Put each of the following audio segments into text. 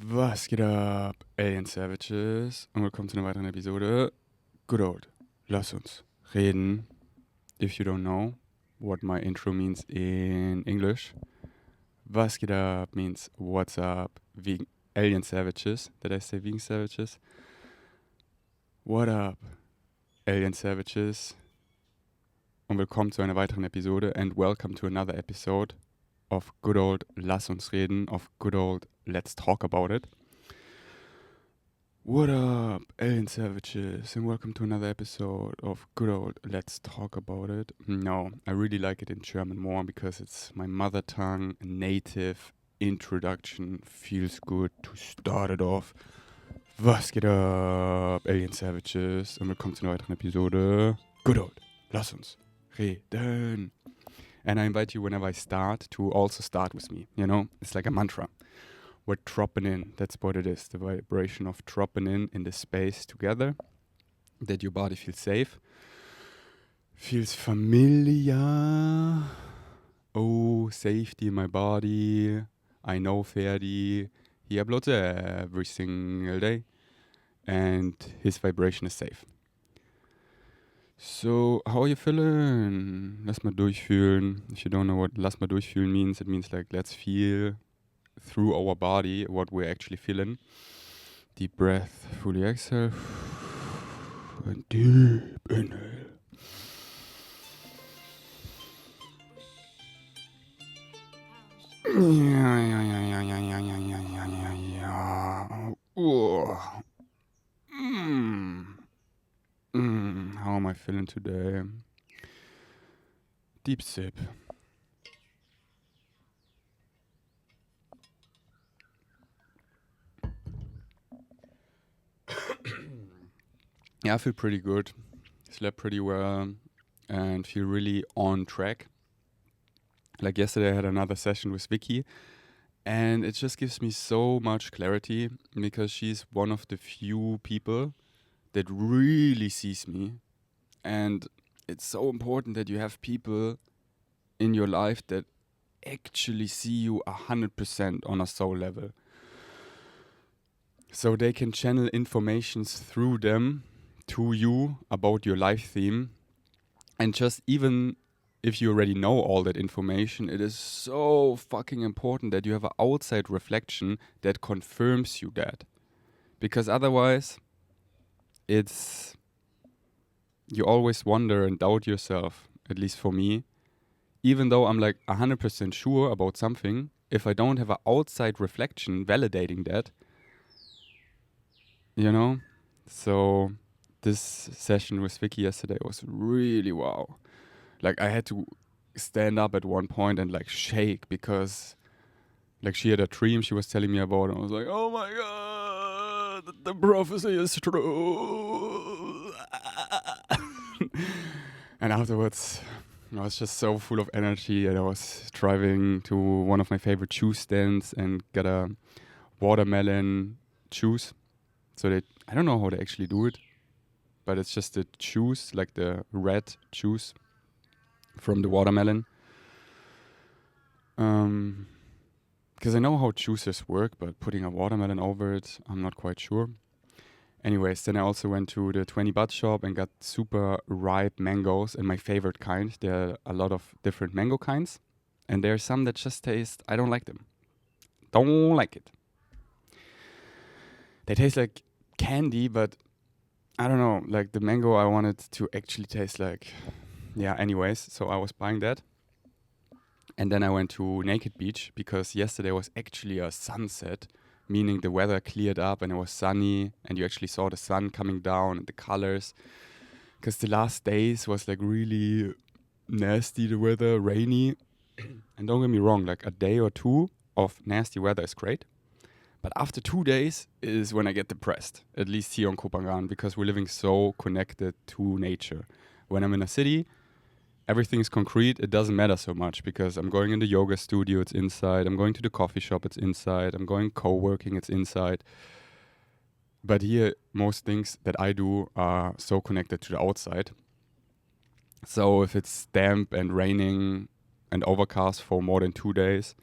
Was geht ab, Alien Savages? Und willkommen zu einer weiteren Episode. Good old. Lass uns reden. If you don't know what my intro means in English, was geht ab means what's up, vegan Alien Savages. Did I say vegan savages? What up, Alien Savages? Und willkommen zu einer weiteren Episode and welcome to another episode of good old Lass uns reden, of good old Let's talk about it. What up, Alien Savages, and welcome to another episode of good old Let's talk about it. No, I really like it in German more because it's my mother tongue, native introduction, feels good to start it off. Was geht ab, Alien Savages, und willkommen zu einer weiteren Episode. Good old, lass uns reden. And I invite you whenever I start to also start with me, you know? It's like a mantra. We're dropping in, that's what it is, the vibration of dropping in the space together, that your body feels safe, feels familiar. Oh, safety in my body, I know Ferdi, he uploads every single day, and his vibration is safe. So, how are you feeling? Lass mal durchfühlen. If you don't know what lass mal durchfühlen means, it means like let's feel through our body what we're actually feeling. Deep breath, fully exhale, and deep inhale. How am I feeling today? Deep sip. Yeah, I feel pretty good. Slept pretty well and feel really on track. Like yesterday I had another session with Vicky and it just gives me so much clarity because she's one of the few people that really sees me. And it's so important that you have people in your life that actually see you 100% on a soul level. So they can channel informations through them to you about your life theme. And just even if you already know all that information, it is so fucking important that you have an outside reflection that confirms you that. Because otherwise, you always wonder and doubt yourself, at least for me. Even though I'm like 100% sure about something, if I don't have an outside reflection validating that, you know? So this session with Vicky yesterday was really wow. Like I had to stand up at one point and like shake because like she had a dream she was telling me about and I was like, oh my god, the prophecy is true. And afterwards I was just so full of energy and I was driving to one of my favorite juice stands and got a watermelon juice. So I don't know how they actually do it, but it's just the juice, like the red juice from the watermelon. Because I know how juices work, but putting a watermelon over it, I'm not quite sure. Anyways, then I also went to the 20 Baht shop and got super ripe mangoes and my favorite kind. There are a lot of different mango kinds. And there are some that just taste, I don't like them. Don't like it. They taste like candy, but I don't know, like the mango I wanted to actually taste like, yeah, anyways, so I was buying that. And then I went to Naked Beach because yesterday was actually a sunset, meaning the weather cleared up and it was sunny and you actually saw the sun coming down and the colors. Because the last days was like really nasty, the weather, rainy. And don't get me wrong, like a day or two of nasty weather is great. But after 2 days is when I get depressed, at least here on Koh Phangan, because we're living so connected to nature. When I'm in a city, everything is concrete. It doesn't matter so much because I'm going in the yoga studio, it's inside. I'm going to the coffee shop, it's inside. I'm going co-working, it's inside. But here, most things that I do are so connected to the outside. So if it's damp and raining and overcast for more than 2 days,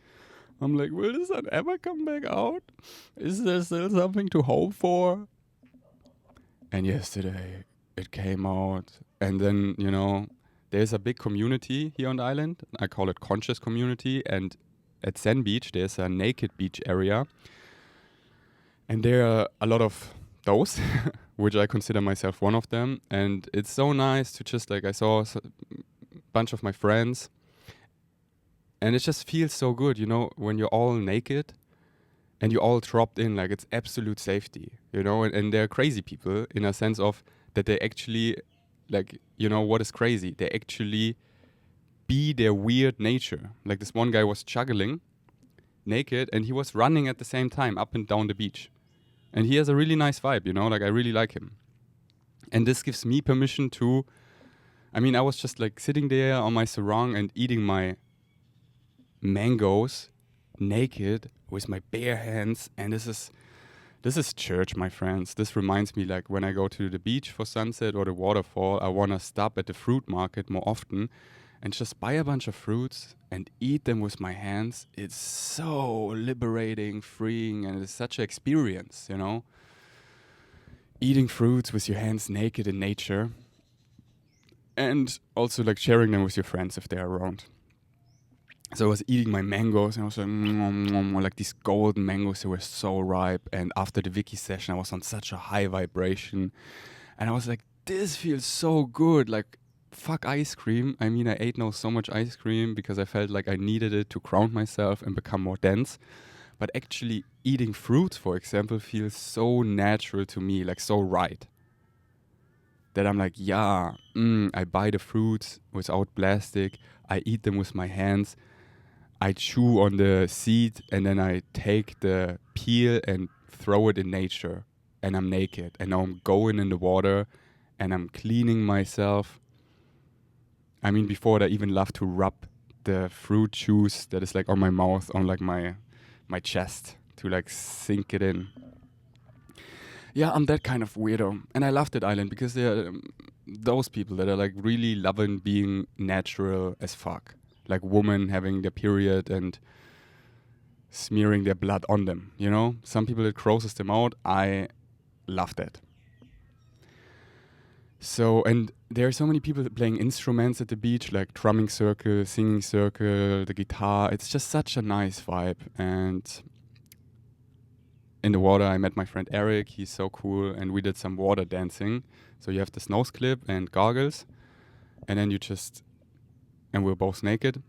I'm like, will this not ever come back out? Is there still something to hope for? And yesterday it came out. And then, there's a big community here on the island. I call it Conscious Community. And at Zen Beach, there's a naked beach area. And there are a lot of those, which I consider myself one of them. And it's so nice to just, I saw a bunch of my friends. And it just feels so good, when you're all naked and you all dropped in, it's absolute safety, and they're crazy people in a sense of that they actually, what is crazy? They actually be their weird nature. Like this one guy was juggling naked and he was running at the same time up and down the beach. And he has a really nice vibe, I really like him. And this gives me permission to, I was just sitting there on my sarong and eating my mangoes naked with my bare hands, and this is church, my friends. This reminds me when I go to the beach for sunset or the waterfall, I want to stop at the fruit market more often and just buy a bunch of fruits and eat them with my hands. It's so liberating, freeing, and it's such an experience, eating fruits with your hands naked in nature, and also sharing them with your friends if they're around. So I was eating my mangoes, and I was like these golden mangoes, they were so ripe. And after the Wiki session, I was on such a high vibration. And I was like, this feels so good. Fuck ice cream. I ate now so much ice cream because I felt like I needed it to ground myself and become more dense. But actually eating fruits, for example, feels so natural to me, so right. That I'm like, I buy the fruits without plastic. I eat them with my hands. I chew on the seed and then I take the peel and throw it in nature. And I'm naked. And now I'm going in the water and I'm cleaning myself. Before that, I even love to rub the fruit juice that is on my mouth, on my chest to sink it in. Yeah, I'm that kind of weirdo. And I love that island because there are those people that are really loving being natural as fuck. Like women having their period and smearing their blood on them, Some people, it grosses them out. I love that. So, and there are so many people playing instruments at the beach, like drumming circle, singing circle, the guitar. It's just such a nice vibe. And in the water, I met my friend Eric. He's so cool. And we did some water dancing. So you have this nose clip and goggles. And then and we're both naked.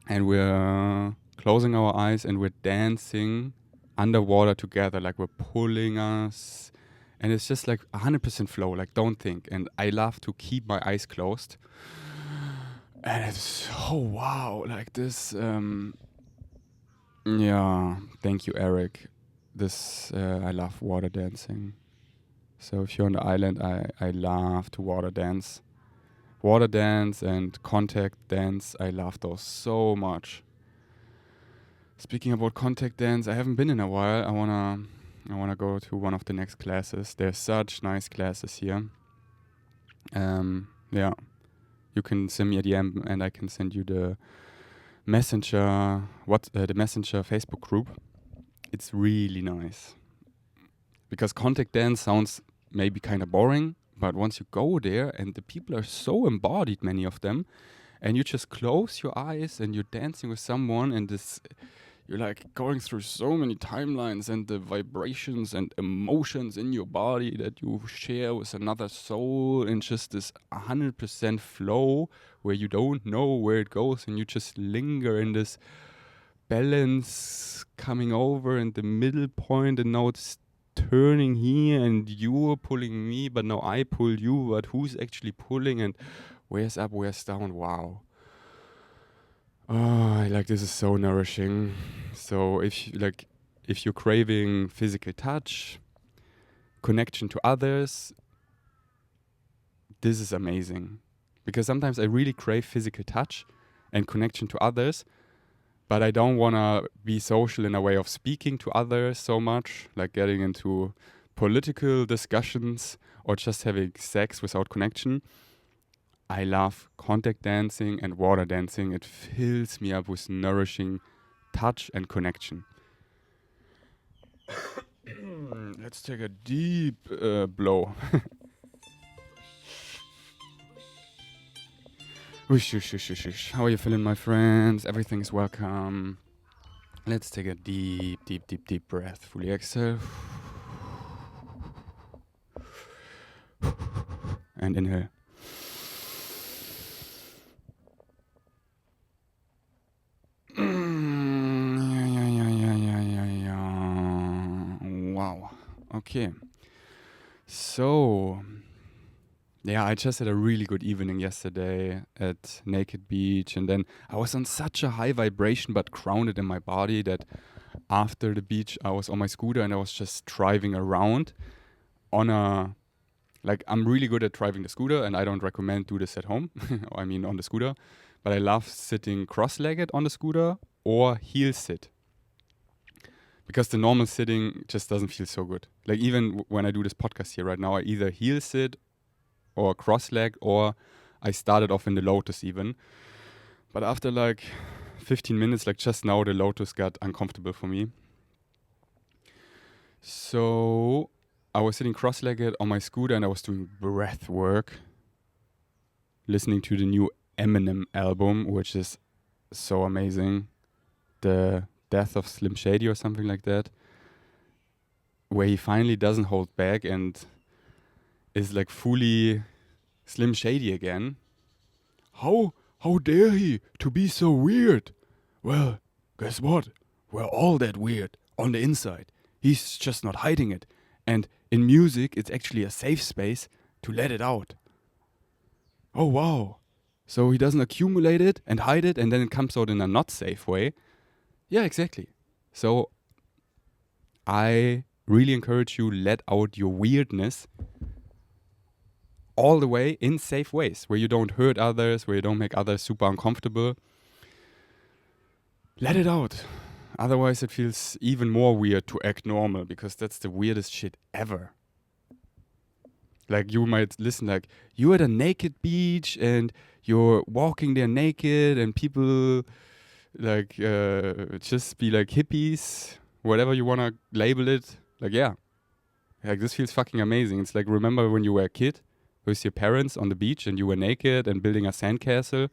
And we're closing our eyes and we're dancing underwater together. We're pulling us. And it's just 100% flow. Don't think. And I love to keep my eyes closed. And it's so wow. This. Yeah. Thank you, Eric. I love water dancing. So if you're on the island, I love to water dance. Water dance and contact dance, I love those so much. Speaking about contact dance, I haven't been in a while. I wanna go to one of the next classes. There's such nice classes here. Yeah, you can send me a DM and I can send you the messenger. The messenger Facebook group? It's really nice because contact dance sounds maybe kind of boring. But once you go there and the people are so embodied, many of them, and you just close your eyes and you're dancing with someone and you're going through so many timelines and the vibrations and emotions in your body that you share with another soul in just this 100% flow where you don't know where it goes and you just linger in this balance coming over in the middle point, and now it's turning here and you're pulling me, but now I pull you, but who's actually pulling and where's up, where's down? Wow. Oh, this is so nourishing. So if you're craving physical touch, connection to others, this is amazing. Because sometimes I really crave physical touch and connection to others, but I don't want to be social in a way of speaking to others so much, getting into political discussions or just having sex without connection. I love contact dancing and water dancing. It fills me up with nourishing touch and connection. Let's take a deep blow. Whoosh, whoosh, whoosh, whoosh, whoosh. How are you feeling, my friends? Everything is welcome. Let's take a deep, deep, deep, deep breath. Fully exhale. And inhale. Wow. Okay. So, yeah, I just had a really good evening yesterday at Naked Beach. And then I was on such a high vibration, but grounded in my body, that after the beach, I was on my scooter and I was just driving around on a... Like, I'm really good at driving the scooter, and I don't recommend do this at home. I mean, on the scooter. But I love sitting cross-legged on the scooter or heel sit. Because the normal sitting just doesn't feel so good. Like, even when I do this podcast here right now, I either heel sit or cross-leg, or I started off in the lotus even. But after like 15 minutes, like just now, the lotus got uncomfortable for me. So I was sitting cross-legged on my scooter and I was doing breath work, listening to the new Eminem album, which is so amazing. The Death of Slim Shady or something like that, where he finally doesn't hold back and is like fully Slim Shady again. How dare he to be so weird? Well, guess what? We're all that weird on the inside. He's just not hiding it. And in music, it's actually a safe space to let it out. Oh, wow. So he doesn't accumulate it and hide it, and then it comes out in a not safe way. Yeah, exactly. So I really encourage you, let out your weirdness all the way in safe ways, where you don't hurt others, where you don't make others super uncomfortable. Let it out. Otherwise, it feels even more weird to act normal, because that's the weirdest shit ever. Like, you might listen, like, you're at a naked beach and you're walking there naked and people like just be like hippies, whatever you want to label it. Like, yeah, like, this feels fucking amazing. It's like, remember when you were a kid with your parents on the beach and you were naked and building a sandcastle?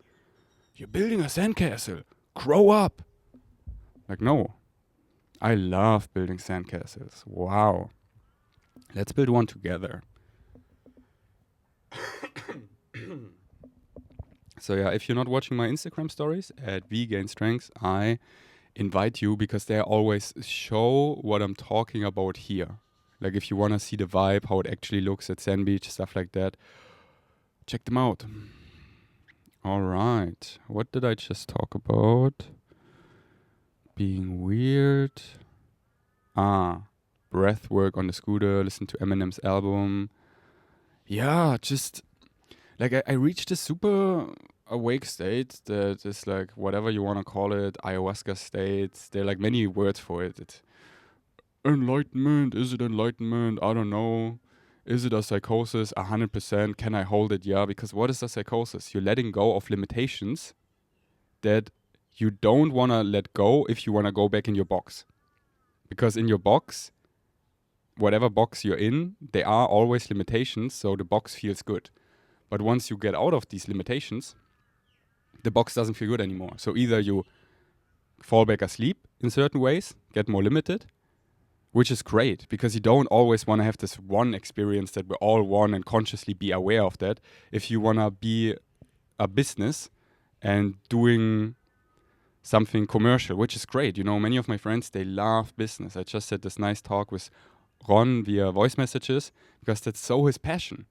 You're building a sandcastle. Grow up. Like, no. I love building sandcastles. Wow. Let's build one together. So yeah, if you're not watching my Instagram stories at vgainstrength, I invite you, because they always show what I'm talking about here. Like, if you want to see the vibe, how it actually looks at Sand Beach, stuff like that, check them out. All right. What did I just talk about? Being weird. Breath work on the scooter, listen to Eminem's album. Yeah, just like I reached a super awake state that is like, whatever you want to call it, ayahuasca state. There are like many words for it. It's enlightenment. Is it enlightenment? I don't know. Is it a psychosis? 100%. Can I hold it? Yeah. Because what is a psychosis? You're letting go of limitations that you don't want to let go if you want to go back in your box. Because in your box, whatever box you're in, there are always limitations, so the box feels good. But once you get out of these limitations, the box doesn't feel good anymore. So either you fall back asleep in certain ways, get more limited, which is great, because you don't always want to have this one experience that we're all one and consciously be aware of that. If you want to be a business and doing something commercial, which is great. You know, many of my friends, they love business. I just had this nice talk with Ron via voice messages, because that's so his passion.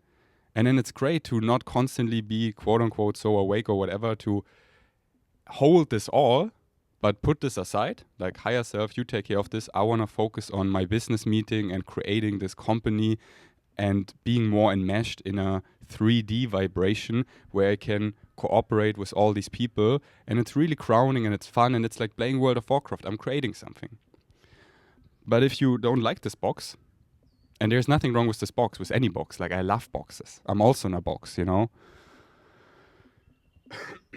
And then it's great to not constantly be, quote unquote, so awake or whatever, to hold this all, but put this aside, like, higher self, you take care of this. I want to focus on my business meeting and creating this company and being more enmeshed in a 3D vibration where I can cooperate with all these people. And it's really crowning and it's fun, and it's like playing World of Warcraft. I'm creating something. But if you don't like this box, and there's nothing wrong with this box, with any box. Like, I love boxes. I'm also in a box, you know?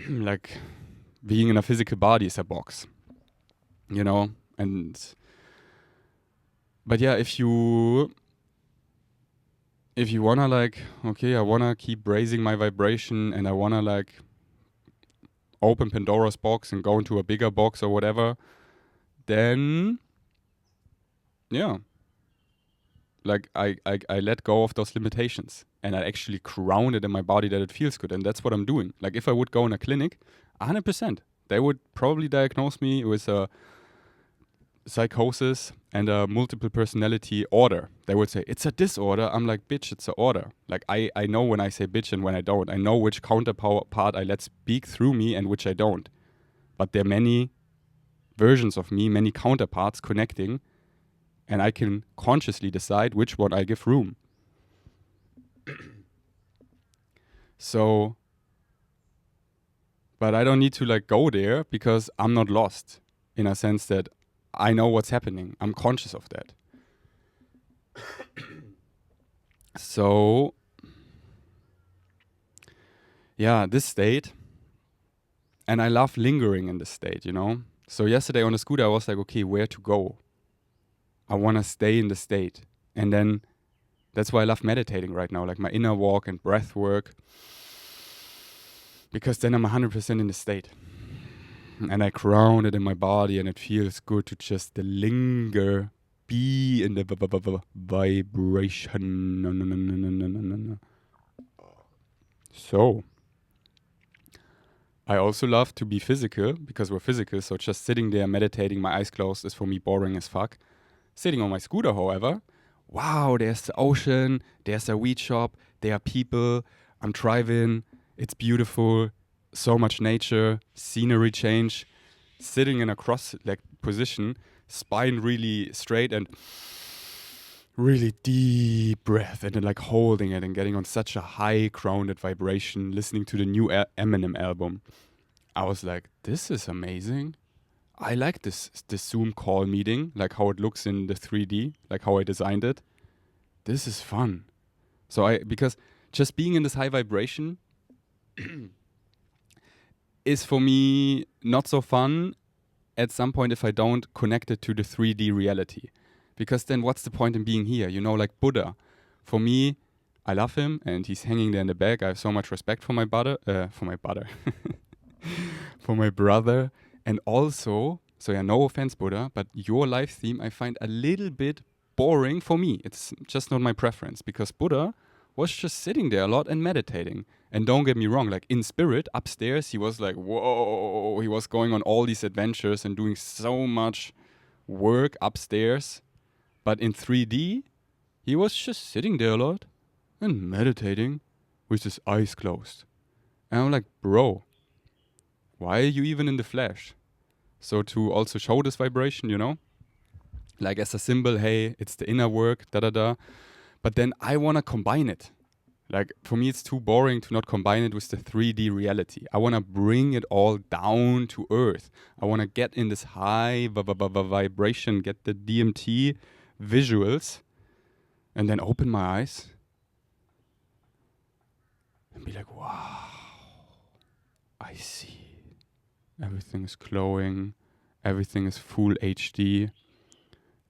Like, being in a physical body is a box. you know. And but yeah, if you wanna like, okay, I wanna keep raising my vibration and I wanna like open Pandora's box and go into a bigger box or whatever, then yeah, like I let go of those limitations and I actually ground it in my body that it feels good. And that's what I'm doing. Like if I would go in a clinic, 100%, they would probably diagnose me with a psychosis and a multiple personality order. They would say, it's a disorder. I'm like, bitch, it's an order. Like I know when I say bitch and when I don't. I know which counterpart I let speak through me and which I don't. But there are many versions of me, many counterparts connecting, and I can consciously decide which one I give room. So, but I don't need to like go there because I'm not lost in a sense that I know what's happening. I'm conscious of that. So, yeah, this state, and I love lingering in this state, you know? So, yesterday on the scooter, I was like, okay, where to go? I want to stay in the state. And then that's why I love meditating right now, like my inner walk and breath work, because then I'm 100% in the state. And I ground it in my body, and it feels good to just linger, be in the vibration. So, I also love to be physical because we're physical. So just sitting there meditating, my eyes closed, is for me boring as fuck. Sitting on my scooter, however, wow, there's the ocean, there's a weed shop, there are people, I'm driving, it's beautiful, so much nature, scenery change, sitting in a cross-legged position, spine really straight and really deep breath, and then like holding it and getting on such a high grounded vibration, listening to the new Eminem album. I was like, this is amazing. I like this Zoom call meeting, like how it looks in the 3D, like how I designed it. This is fun. So because just being in this high vibration is for me not so fun at some point if I don't connect it to the 3D reality. Because then what's the point in being here? You know, like Buddha. For me, I love him and he's hanging there in the back. I have so much respect for my brother, for my brother. And also, so yeah, no offense, Buddha, but your life theme I find a little bit boring for me. It's just not my preference because Buddha was just sitting there a lot and meditating. And don't get me wrong, like in spirit, upstairs, he was like, whoa, he was going on all these adventures and doing so much work upstairs. But in 3D, he was just sitting there a lot and meditating with his eyes closed. And I'm like, bro, why are you even in the flesh? So to also show this vibration, you know, like as a symbol, hey, it's the inner work, da-da-da. But then I want to combine it. Like for me, it's too boring to not combine it with the 3D reality. I want to bring it all down to earth. I want to get in this high vibration, get the DMT visuals, and then open my eyes and be like, wow, I see. Everything is glowing. Everything is full HD.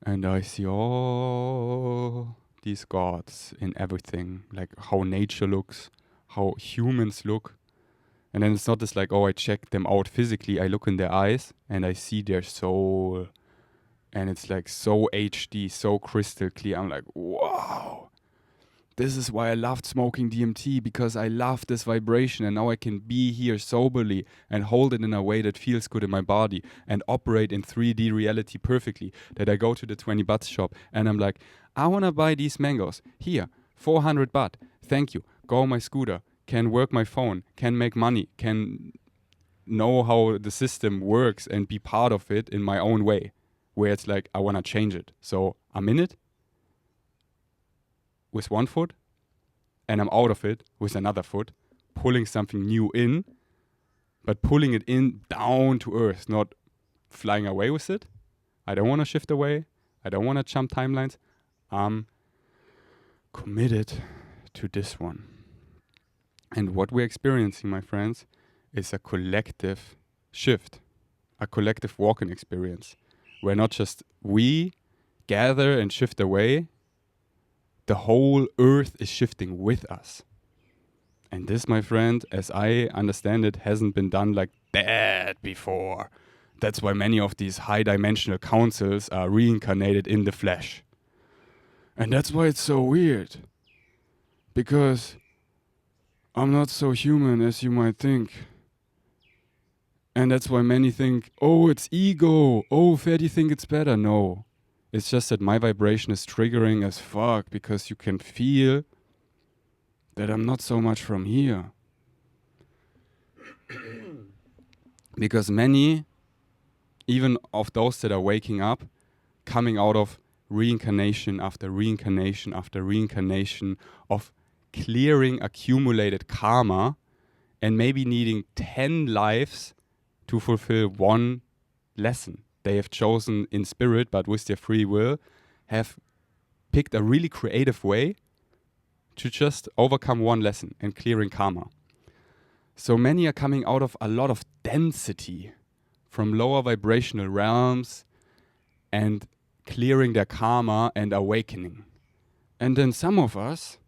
And I see all these gods in everything. Like how nature looks, how humans look. And then it's not just like, oh, I check them out physically. I look in their eyes and I see their soul. And it's like so HD, so crystal clear. I'm like, wow. This is why I loved smoking DMT, because I love this vibration and now I can be here soberly and hold it in a way that feels good in my body and operate in 3D reality perfectly. That I go to the 20 bahts shop and I'm like, I want to buy these mangoes. Here, 400 baht. Thank you. Go on my scooter. Can work my phone. Can make money. Can know how the system works and be part of it in my own way. Where it's like, I want to change it. So I'm in it with one foot, and I'm out of it with another foot, pulling something new in, but pulling it in down to earth, not flying away with it. I don't want to shift away. I don't want to jump timelines. I'm committed to this one. And what we're experiencing, my friends, is a collective shift, a collective walking experience. where not just we gather and shift away, the whole earth is shifting with us. And this, my friend, as I understand it, hasn't been done like that before. That's why many of these high-dimensional councils are reincarnated in the flesh. And that's why it's so weird. Because I'm not so human as you might think. And that's why many think, oh, it's ego. Oh, Ferdi think it's better. No. It's just that my vibration is triggering as fuck because you can feel that I'm not so much from here. Because many, even of those that are waking up, coming out of reincarnation after reincarnation after reincarnation of clearing accumulated karma and maybe needing 10 lives to fulfill one lesson they have chosen in spirit, but with their free will, have picked a really creative way to just overcome one lesson and clearing karma. So many are coming out of a lot of density from lower vibrational realms and clearing their karma and awakening. And then some of us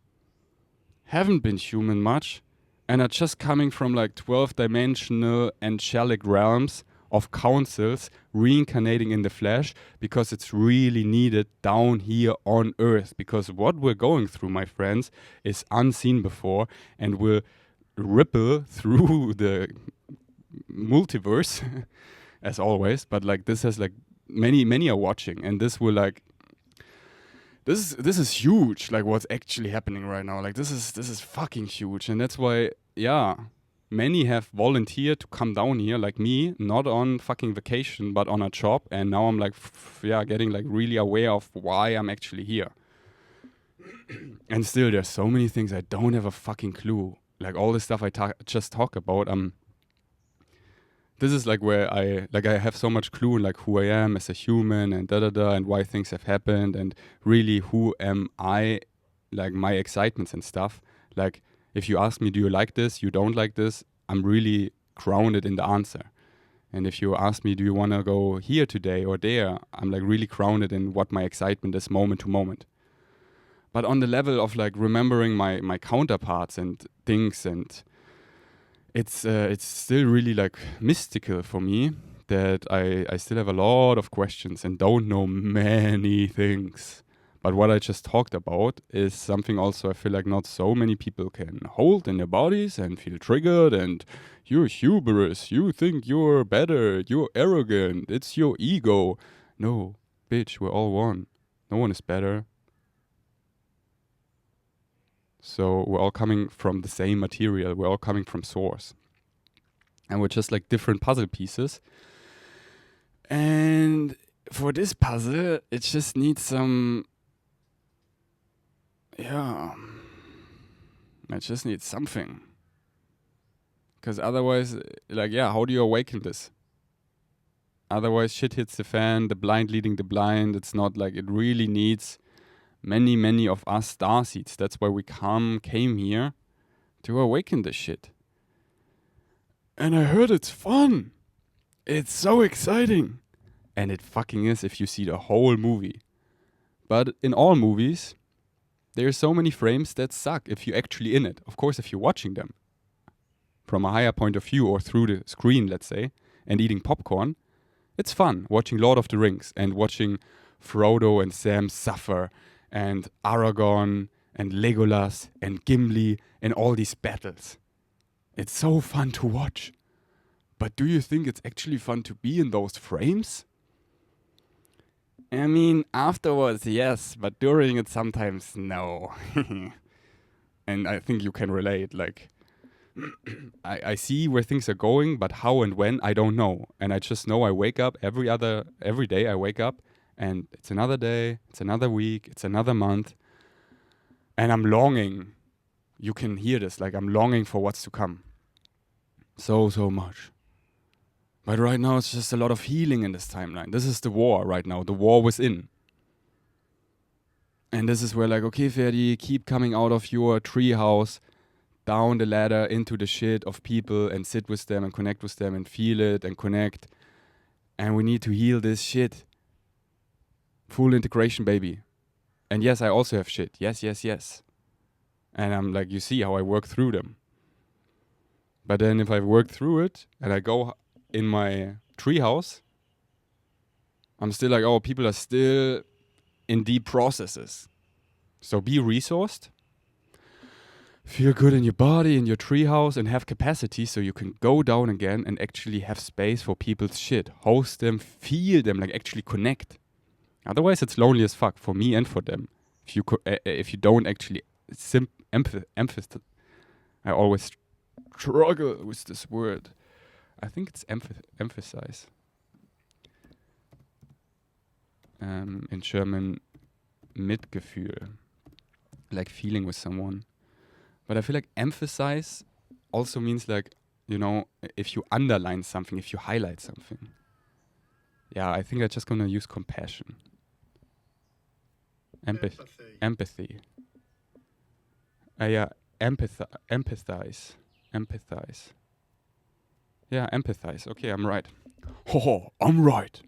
haven't been human much and are just coming from like 12-dimensional angelic realms of councils reincarnating in the flesh because it's really needed down here on earth. Because what we're going through, my friends, is unseen before and will ripple through the multiverse as always. But like this has like many are watching, and this will like this is huge, like what's actually happening right now. Like this is fucking huge. And that's why, yeah, many have volunteered to come down here, like me, not on fucking vacation, but on a job. And now I'm like, getting like really aware of why I'm actually here. And still, there's so many things I don't have a fucking clue. Like all this stuff I just talk about. This is like where I have so much clue in like who I am as a human and and why things have happened and really who am I, like my excitements and stuff. Like if you ask me, do you like this? You don't like this? I'm really grounded in the answer. And if you ask me, do you want to go here today or there? I'm like really grounded in what my excitement is moment to moment. But on the level of like remembering my counterparts and things, and it's still really like mystical for me that I still have a lot of questions and don't know many things. But what I just talked about is something also I feel like not so many people can hold in their bodies and feel triggered, and you're hubris, you think you're better, you're arrogant, it's your ego. No, bitch, we're all one. No one is better. So we're all coming from the same material. We're all coming from source. And we're just like different puzzle pieces. And for this puzzle, it just needs some... Yeah. It just needs something. Because otherwise, like, yeah, how do you awaken this? Otherwise, shit hits the fan, the blind leading the blind. It's not like it really needs... many of us starseeds. That's why we came here to awaken this shit. And I heard it's fun. It's so exciting. And it fucking is if you see the whole movie. But in all movies, there's so many frames that suck if you're actually in it. Of course, if you're watching them from a higher point of view or through the screen, let's say, and eating popcorn, it's fun watching Lord of the Rings and watching Frodo and Sam suffer, and Aragorn and Legolas and Gimli and all these battles. It's so fun to watch. But do you think it's actually fun to be in those frames? I mean, afterwards, yes, but during it sometimes, no. And I think you can relate. Like, I see where things are going, but how and when, I don't know. And I just know I wake up every day I wake up, and it's another day, it's another week, it's another month. And I'm longing. You can hear this. Like, I'm longing for what's to come. So much. But right now, it's just a lot of healing in this timeline. This is the war right now. The war within. And this is where like, okay, Ferdi, keep coming out of your treehouse, down the ladder into the shit of people and sit with them and connect with them and feel it and connect. And we need to heal this shit. full integration, baby. And yes, I also have shit. Yes. And I'm like, you see how I work through them. But then if I work through it and I go in my treehouse, I'm still like, oh, people are still in deep processes. So be resourced, feel good in your body, in your treehouse, and have capacity so you can go down again and actually have space for people's shit. Host them, feel them, like actually connect. Otherwise, it's lonely as fuck for me and for them. If you don't actually emphasize, I always struggle with this word. I think it's emphasize. In German, Mitgefühl, like feeling with someone. But I feel like emphasize also means like, you know, if you underline something, if you highlight something. Yeah, I think I'm just gonna use compassion. Empathy. Yeah, empathize. Yeah, empathize. Okay, I'm right. Oh, I'm right.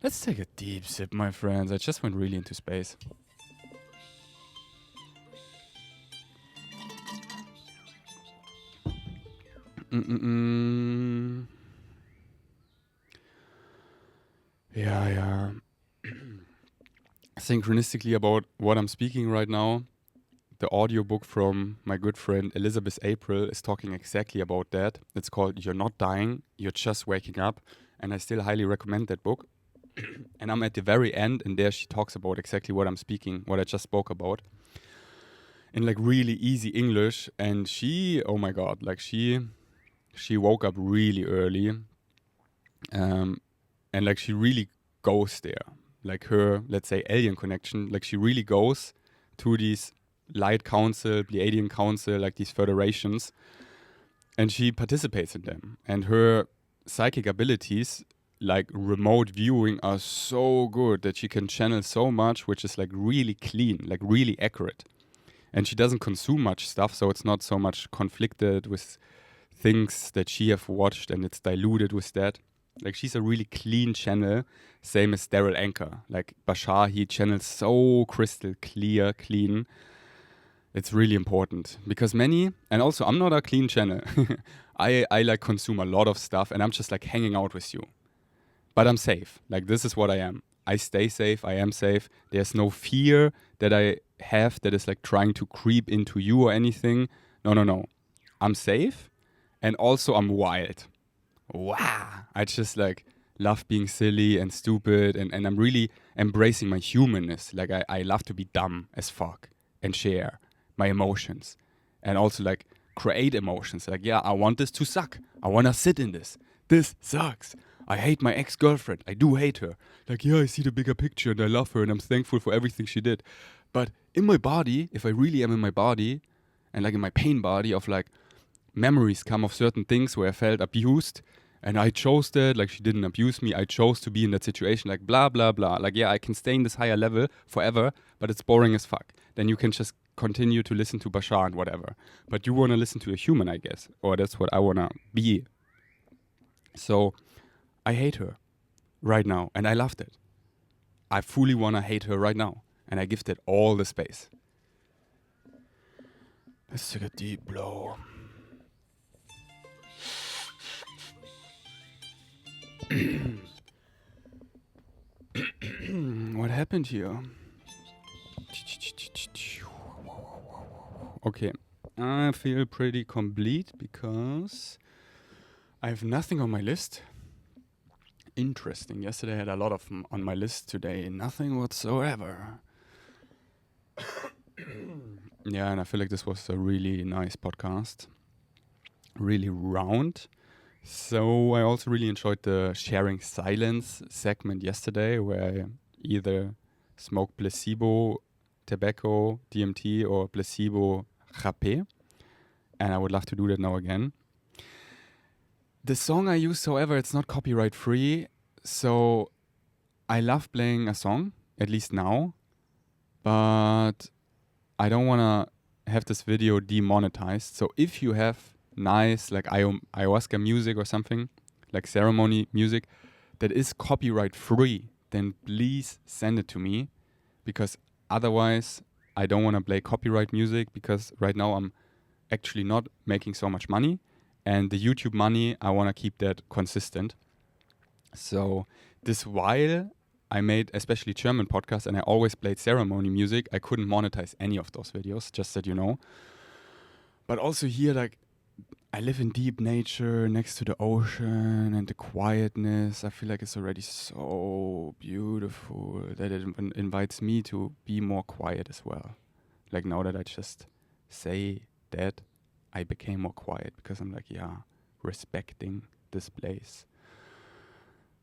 Let's take a deep sip, my friends. I just went really into space. Yeah. Synchronistically about what I'm speaking right now, the audiobook from my good friend Elizabeth April is talking exactly about that. It's called You're Not Dying, You're Just Waking Up. And I still highly recommend that book. And I'm at the very end, and there she talks about exactly what I'm speaking, what I just spoke about. In like really easy English. And she, oh my God, like she woke up really early. And like she really goes there. Like her, let's say, alien connection, like she really goes to these Light Council, Pleiadian Council, like these federations, and she participates in them. And her psychic abilities, like remote viewing, are so good that she can channel so much, which is like really clean, like really accurate. And she doesn't consume much stuff, so it's not so much conflicted with things that she have watched, and it's diluted with that. Like she's a really clean channel, same as Daryl Anker. Like Bashar, he channels so crystal clear, clean. It's really important because many, and also I'm not a clean channel. I like consume a lot of stuff and I'm just like hanging out with you. But I'm safe. Like this is what I am. I stay safe. I am safe. There's no fear that I have that is like trying to creep into you or anything. No. I'm safe. And also I'm wild. Wow. I just like love being silly and stupid and I'm really embracing my humanness. Like I love to be dumb as fuck and share my emotions and also like create emotions. Like, yeah, I want this to suck. I want to sit in this. This sucks. I hate my ex-girlfriend. I do hate her. Like, yeah, I see the bigger picture and I love her and I'm thankful for everything she did. But in my body, if I really am in my body and like in my pain body of like memories come of certain things where I felt abused and I chose that, like she didn't abuse me. I chose to be in that situation, like blah, blah, blah. Like, yeah, I can stay in this higher level forever, but it's boring as fuck. Then you can just continue to listen to Bashar and whatever. But you want to listen to a human, I guess. Or that's what I want to be. So I hate her right now. And I loved it. I fully want to hate her right now. And I give that all the space. Let's take a deep blow. What happened here? Okay, I feel pretty complete because I have nothing on my list. Interesting. Yesterday I had a lot of on my list. Today, nothing whatsoever. Yeah, and I feel like this was a really nice podcast. Really round. So I also really enjoyed the sharing silence segment yesterday where I either smoked placebo, tobacco, DMT or placebo rapé. And I would love to do that now again. The song I used, however, it's not copyright free. So I love playing a song, at least now. But I don't want to have this video demonetized. So if you have nice like ayahuasca music or something, like ceremony music, that is copyright free, then please send it to me, because otherwise I don't want to play copyright music, because right now I'm actually not making so much money, and the YouTube money, I want to keep that consistent. So this while I made especially German podcasts and I always played ceremony music, I couldn't monetize any of those videos, just that you know. But also here, like, I live in deep nature next to the ocean, and the quietness, I feel like it's already so beautiful that it invites me to be more quiet as well. Like, now that I just say that, I became more quiet, because I'm like, yeah, respecting this place,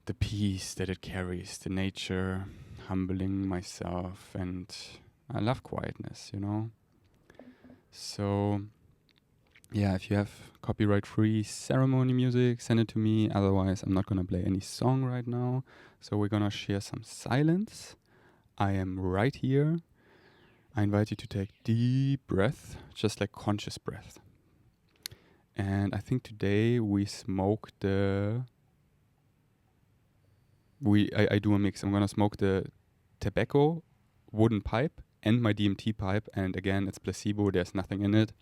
the peace that it carries, the nature, humbling myself, and I love quietness, you know? So yeah, if you have copyright-free ceremony music, send it to me. Otherwise, I'm not gonna play any song right now. So we're gonna share some silence. I am right here. I invite you to take deep breath, just like conscious breath. And I think today we smoke I do a mix. I'm gonna smoke the tobacco wooden pipe and my DMT pipe. And again, it's placebo. There's nothing in it.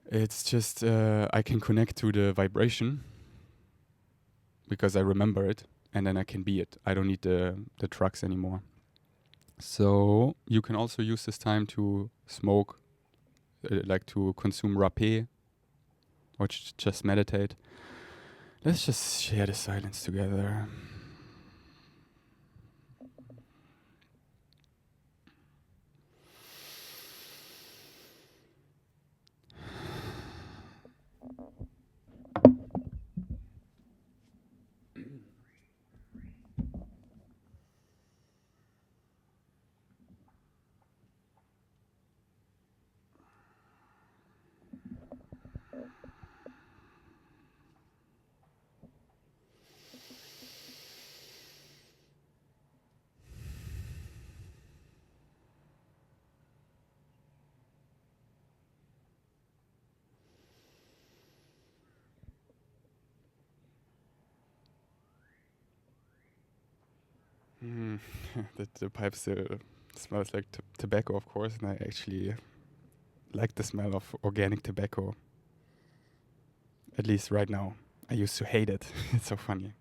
It's just I can connect to the vibration because I remember it, and then I can be it. I don't need the drugs anymore. So you can also use this time to smoke, like to consume rapé, or just meditate. Let's just share the silence together. The pipe still smells like tobacco, of course, and I actually like the smell of organic tobacco. At least right now. I used to hate it. It's so funny.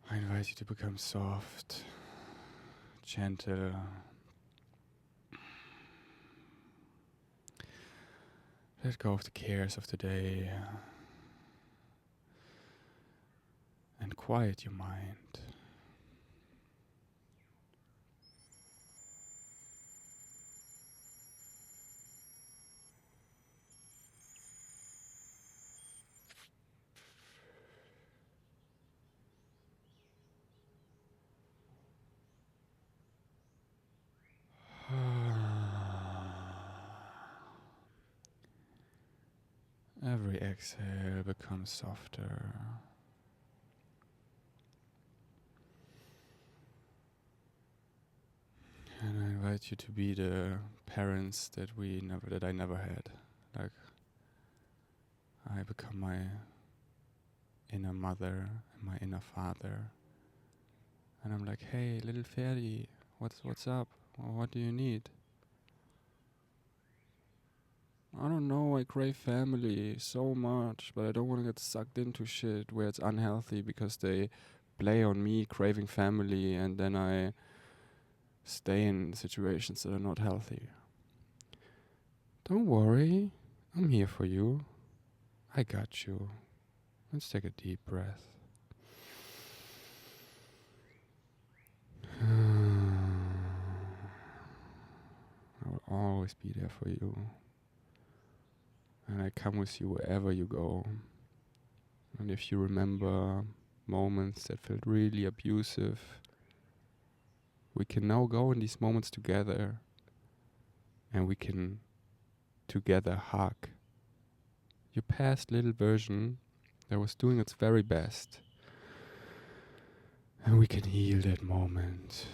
I invite you to become soft, gentle. Let go of the cares of the day and quiet your mind. Every exhale becomes softer. And I invite you to be the parents that I never had. Like, I become my inner mother and my inner father. And I'm like, hey, little Ferdi, what's up? What do you need? I don't know, I crave family so much, but I don't want to get sucked into shit where it's unhealthy because they play on me craving family, and then I stay in situations that are not healthy. Don't worry, I'm here for you. I got you. Let's take a deep breath. I will always be there for you. And I come with you wherever you go. And if you remember moments that felt really abusive, we can now go in these moments together, and we can together hug your past little version that was doing its very best. And we can heal that moment.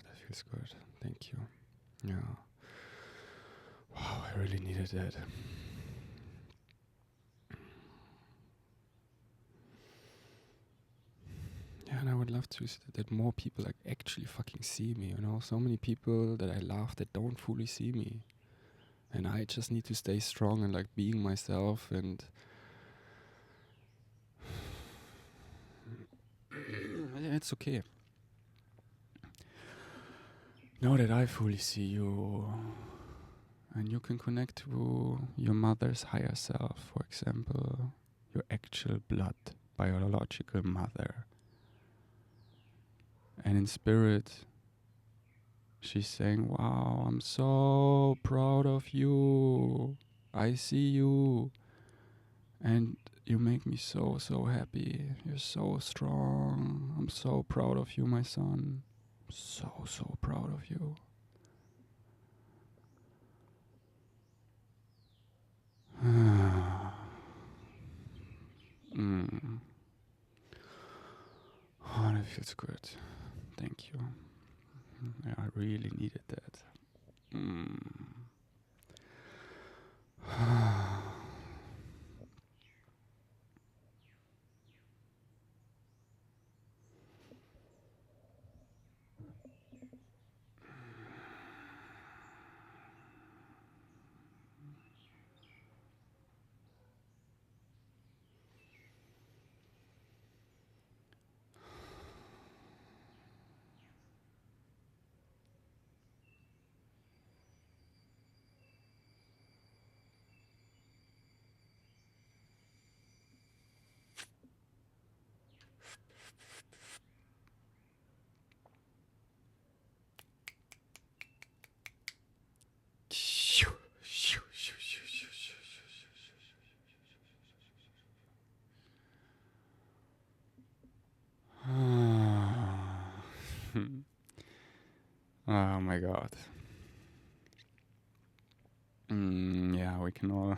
That feels good. Thank you. Yeah. Wow, I really needed that. Yeah, and I would love to that more people like actually fucking see me. You know, so many people that I love that don't fully see me, and I just need to stay strong and like being myself and. It's okay. Know that I fully see you. And you can connect to your mother's higher self, for example, your actual blood, biological mother. And in spirit, she's saying, wow, I'm so proud of you. I see you. And you make me so, so happy. You're so strong. I'm so proud of you, my son. So, so proud of you. Oh, that feels good. Thank you. Yeah, I really needed that. Oh my god. Yeah, we can all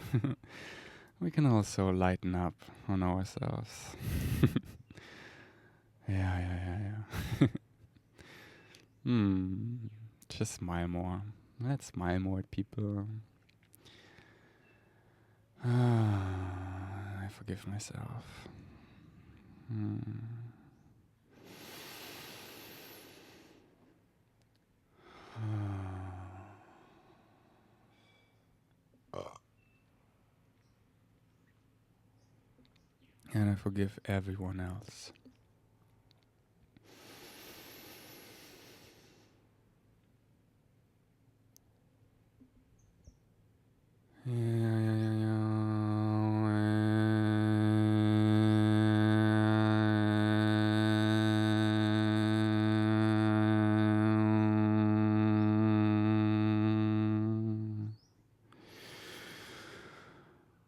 we can also lighten up on ourselves. Yeah. Just smile more. Let's smile more at people. I forgive myself. And I forgive everyone else.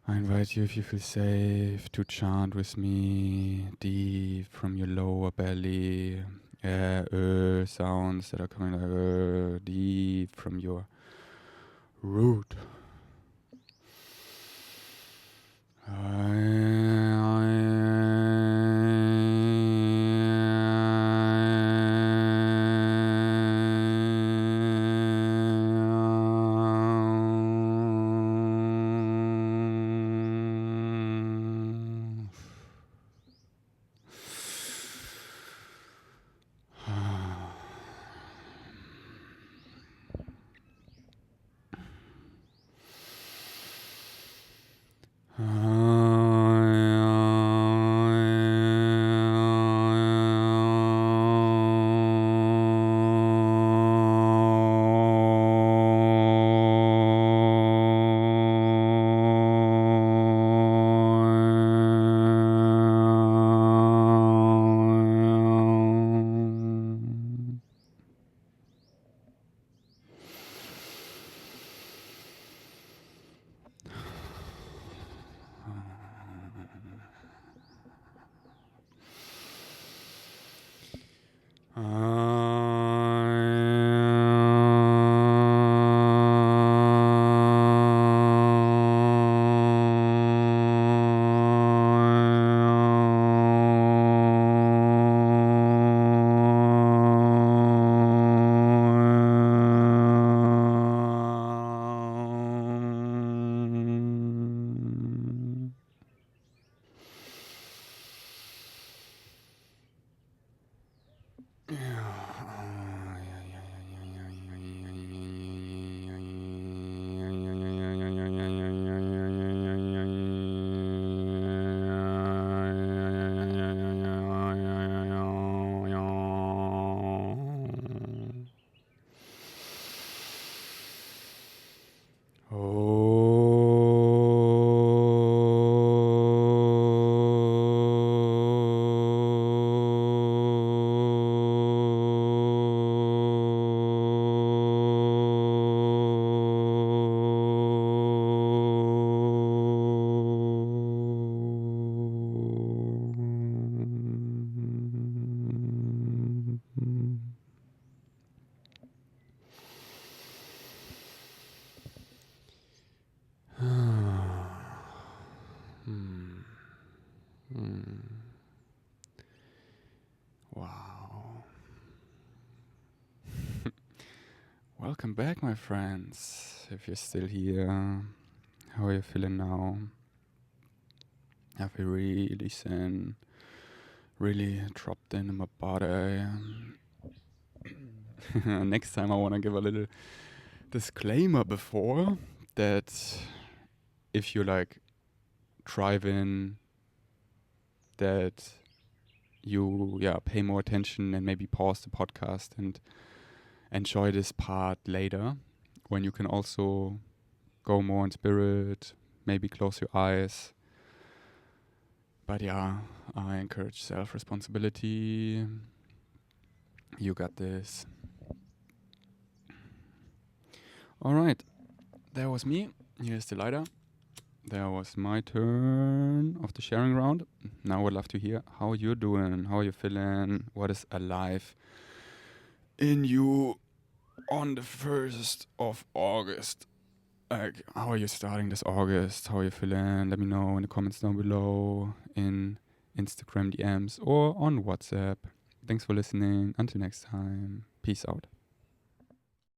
I invite you, if you feel safe, to chant with me deep from your lower belly. Sounds that are coming like deep from your root. Wow. Welcome back, my friends. If you're still here, how are you feeling now? I feel really zen, really dropped in my body. Next time I want to give a little disclaimer before that if you like drive in, that you pay more attention and maybe pause the podcast and enjoy this part later when you can also go more in spirit, maybe close your eyes. But yeah, I encourage self-responsibility. You got this. Alright, that was me. Here's the lighter. That was my turn of the sharing round. Now I would love to hear how you're doing, how you're feeling, what is alive in you on the 1st of August. Like, how are you starting this August? How are you feeling? Let me know in the comments down below, in Instagram DMs or on WhatsApp. Thanks for listening. Until next time. Peace out.